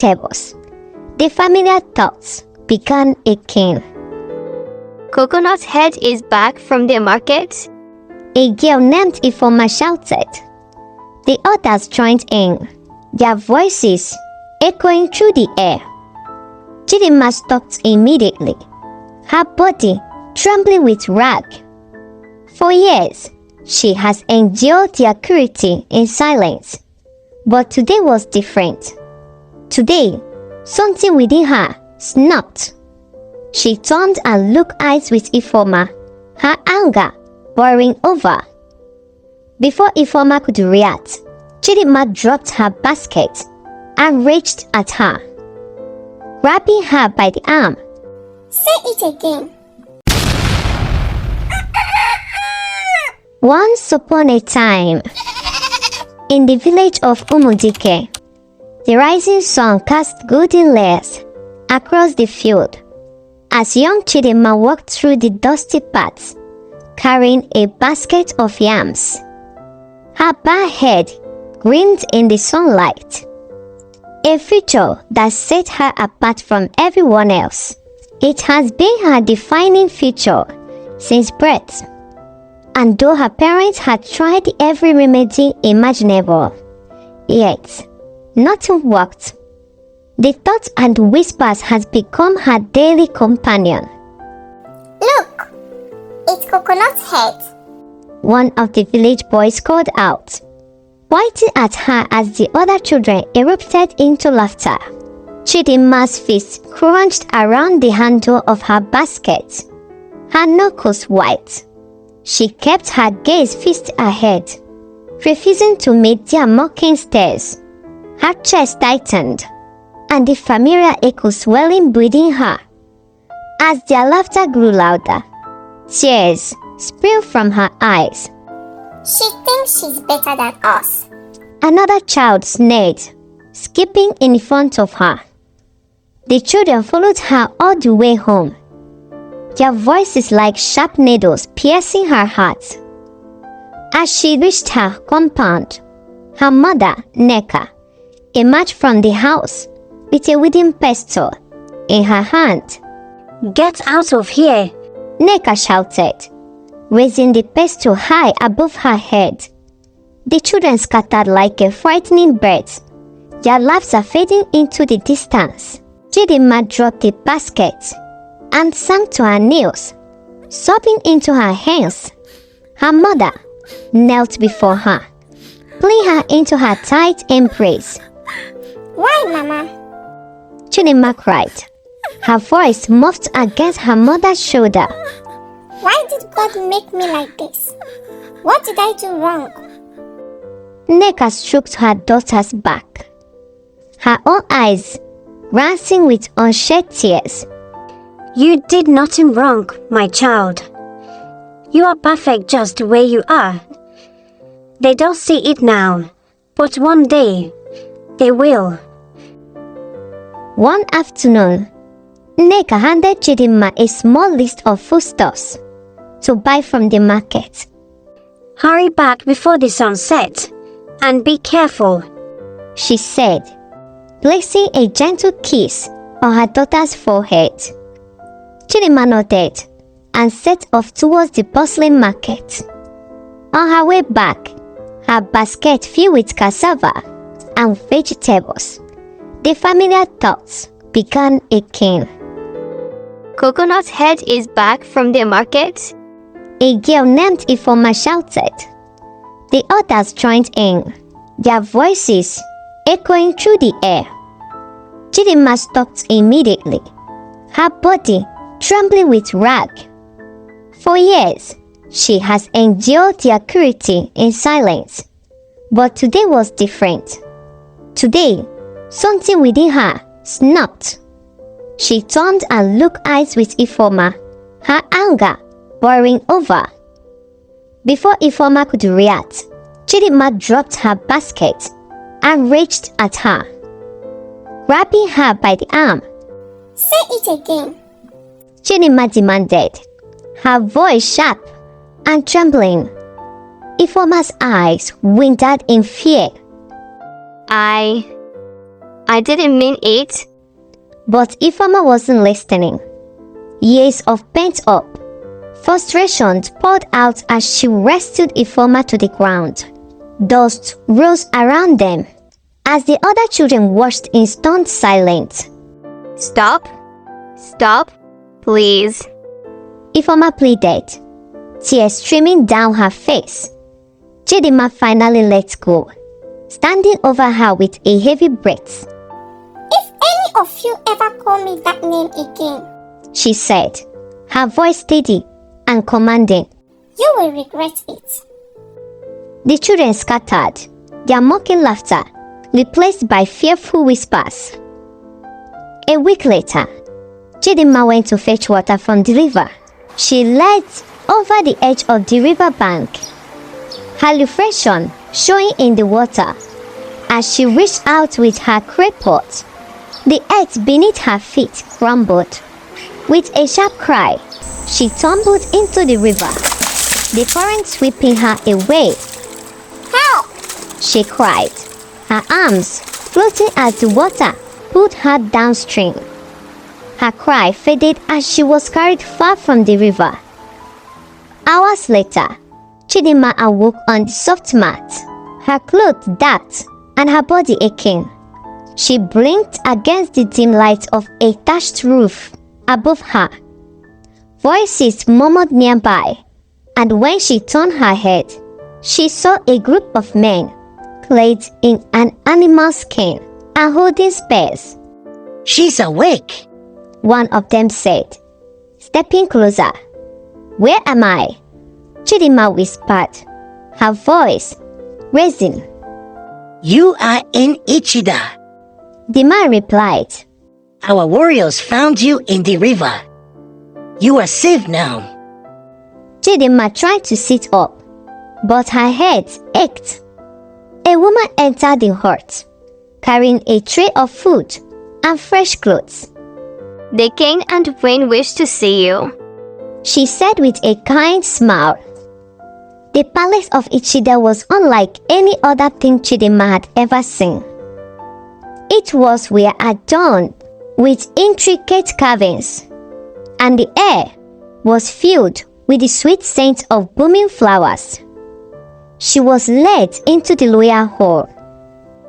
vegetables. The familiar thoughts began again. Coconut Head is back from the market? A girl named Ifeoma shouted. The others joined in, their voices echoing through the air. Chidinma stopped immediately, her body trembling with wrath. For years, she has endured their cruelty in silence, but today was different. Today, something within her snapped. She turned and looked eyes with Ifeoma, her anger boiling over. Before Ifeoma could react, Chidinma dropped her basket and raged at her, grabbing her by the arm. Say it again. Once upon a time, in the village of Umudike, the rising sun cast golden layers across the field as young Chidinma walked through the dusty paths, carrying a basket of yams. Her bare head gleamed in the sunlight, a feature that set her apart from everyone else. It has been her defining feature since birth, and though her parents had tried every remedy imaginable, yet nothing worked. The thoughts and whispers has become her daily companion. Look, it's Coconut Head. One of the village boys called out, pointing at her as the other children erupted into laughter. Chidinma's fist crunched around the handle of her basket, her knuckles white. She kept her gaze fixed ahead, refusing to meet their mocking stares. Her chest tightened, and the familiar echo swelling within her. As their laughter grew louder, tears spilled from her eyes. She thinks she's better than us. Another child sneered, skipping in front of her. The children followed her all the way home, their voices like sharp needles piercing her heart. As she reached her compound, her mother, Neka, emerged from the house with a wooden pestle in her hand. Get out of here! Neka shouted, raising the pestle high above her head. The children scattered like a frightening bird, their laughter fading into the distance. Chidinma dropped the basket and sank to her knees, sobbing into her hands. Her mother knelt before her, pulling her into her tight embrace. Why, Mama? Chidinma cried, her voice muffled against her mother's shoulder. Why did God make me like this? What did I do wrong? Neka stroked her daughter's back, her own eyes dancing with unshed tears. You did nothing wrong, my child. You are perfect just the way you are. They don't see it now, but one day, they will. One afternoon, Neka handed Chidinma a small list of foodstuffs to buy from the market. Hurry back before the sun sets, and be careful, she said, placing a gentle kiss on her daughter's forehead. Chidinma nodded and set off towards the bustling market. On her way back, her basket filled with cassava and vegetables, the familiar thoughts began again. Coconut Head is back from the market? A girl named Ifeoma shouted. The others joined in, their voices echoing through the air. Chidinma stopped immediately, her body trembling with wrath. For years, she has endured their cruelty in silence, but today was different. Today, something within her snapped. She turned and looked eyes with Ifeoma, her anger boiling over. Before Ifeoma could react, Chidinma dropped her basket and raged at her, grabbing her by the arm. Say it again. Chidinma demanded, her voice sharp and trembling. Ifeoma's eyes winked in fear. I I didn't mean it. But Ifeoma wasn't listening. Years of pent-up frustration poured out as she wrestled Ifeoma to the ground. Dust rose around them as the other children watched in stunned silence. Stop. Stop. Please. Ifeoma pleaded, tears streaming down her face. Chidinma finally let go, standing over her with a heavy breath. If any of you ever call me that name again, She said, her voice steady and commanding. you will regret it. The children scattered, their mocking laughter replaced by fearful whispers. A week later, Chidinma went to fetch water from the river. She led over the edge of the river bank, her reflection showing in the water. As she reached out with her clay pot, the earth beneath her feet crumbled. With a sharp cry, she tumbled into the river, the current sweeping her away. Help! She cried, her arms floating as the water pulled her downstream. Her cry faded as she was carried far from the river. Hours later, Chidinma awoke on the soft mat, her clothes dark and her body aching. She blinked against the dim light of a thatched roof above her. Voices murmured nearby, and when she turned her head, she saw a group of men clad in an animal skin and holding spears. She's awake. One of them said, stepping closer. Where am I? Chidinma whispered, her voice raising. You are in Ichida. The man replied, Our warriors found you in the river. You are safe now. Chidinma tried to sit up, but her head ached. A woman entered the hut, carrying a tray of food and fresh clothes. The king and queen wish to see you. She said with a kind smile. The palace of Ichida was unlike any other thing Chidinma had ever seen. Its walls were adorned with intricate carvings, and the air was filled with the sweet scent of blooming flowers. She was led into the lower hall,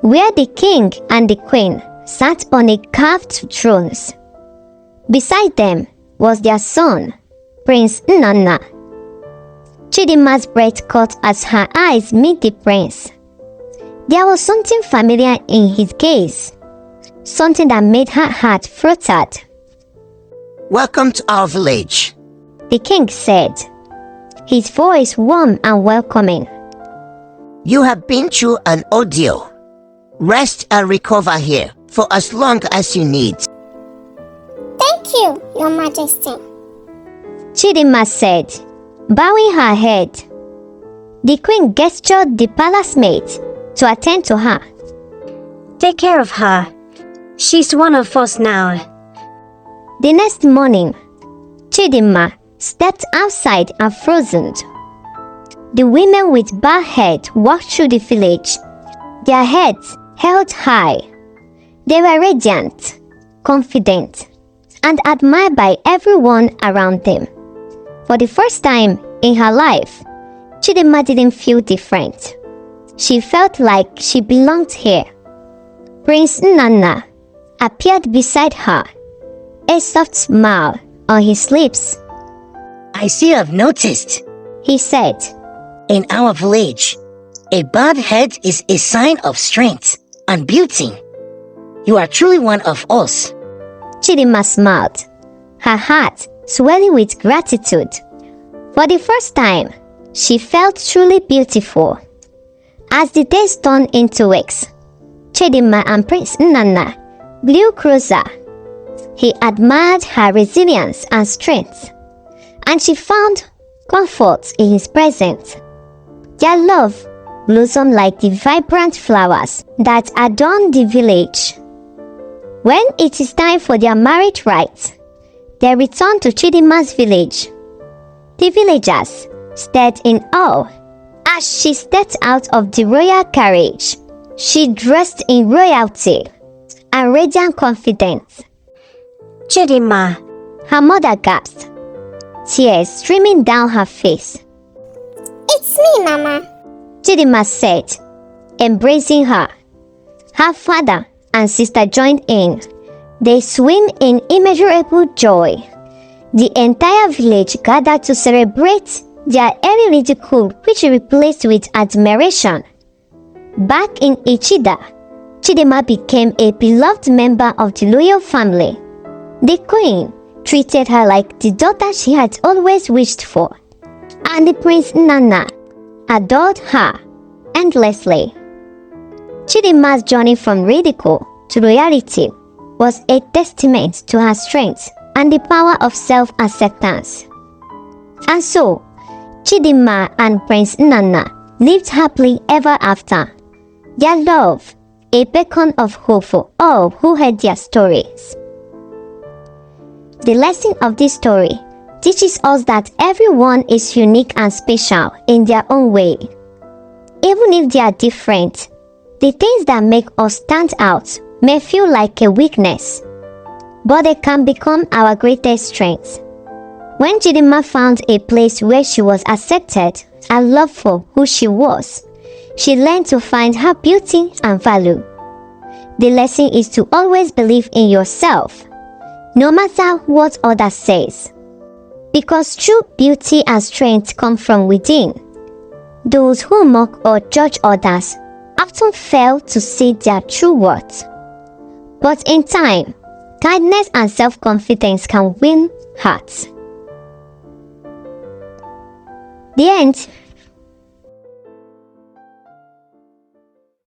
where the king and the queen sat on a carved thrones. Beside them was their son, Prince Nnanna. Chidinma's breath caught as her eyes met the prince. There was something familiar in his gaze, something that made her heart fluttered. Welcome to our village. The king said, his voice warm and welcoming. You have been through an ordeal. Rest and recover here for as long as you need. Thank you, Your Majesty. Chidinma said, bowing her head. The queen gestured the palace maid to attend to her. Take care of her. She's one of us now. The next morning, Chidinma stepped outside and frozen. The women with bare head walked through the village, their heads held high. They were radiant, confident, and admired by everyone around them. For the first time in her life, Chidinma didn't feel different. She felt like she belonged here. Prince Nnanna appeared beside her, a soft smile on his lips. I see you have noticed. He said, In our village, a bald head is a sign of strength and beauty. You are truly one of us. Chidinma smiled, her heart swelling with gratitude. For the first time, she felt truly beautiful. As the days turned into weeks, Chidinma and Prince Nnanna grew closer. He admired her resilience and strength, and she found comfort in his presence. Their love blossomed like the vibrant flowers that adorn the village. When it is time for their marriage rites, they returned to Chidinma's village. The villagers stared in awe as she stepped out of the royal carriage. She dressed in royalty, and radiant confidence. Chidima, Her mother gasped, tears streaming down her face. It's me, Mama. Chidima said, embracing her. Her father and sister joined in. They screamed in immeasurable joy. The entire village gathered to celebrate their early ridicule, which replaced with admiration. Back in Ichida, Chidima became a beloved member of the royal family. The queen treated her like the daughter she had always wished for, and the Prince Nana adored her endlessly. Chidima's journey from ridicule to royalty was a testament to her strength and the power of self-acceptance. And so, Chidima and Prince Nana lived happily ever after. Their love, a beacon of hope for all who heard their stories. The lesson of this story teaches us that everyone is unique and special in their own way. Even if they are different, the things that make us stand out may feel like a weakness, but they can become our greatest strength. When Chidima found a place where she was accepted and loved for who she was, she learned to find her beauty and value. The lesson is to always believe in yourself, no matter what others say, because true beauty and strength come from within. Those who mock or judge others often fail to see their true worth. But in time, kindness and self-confidence can win hearts. The end.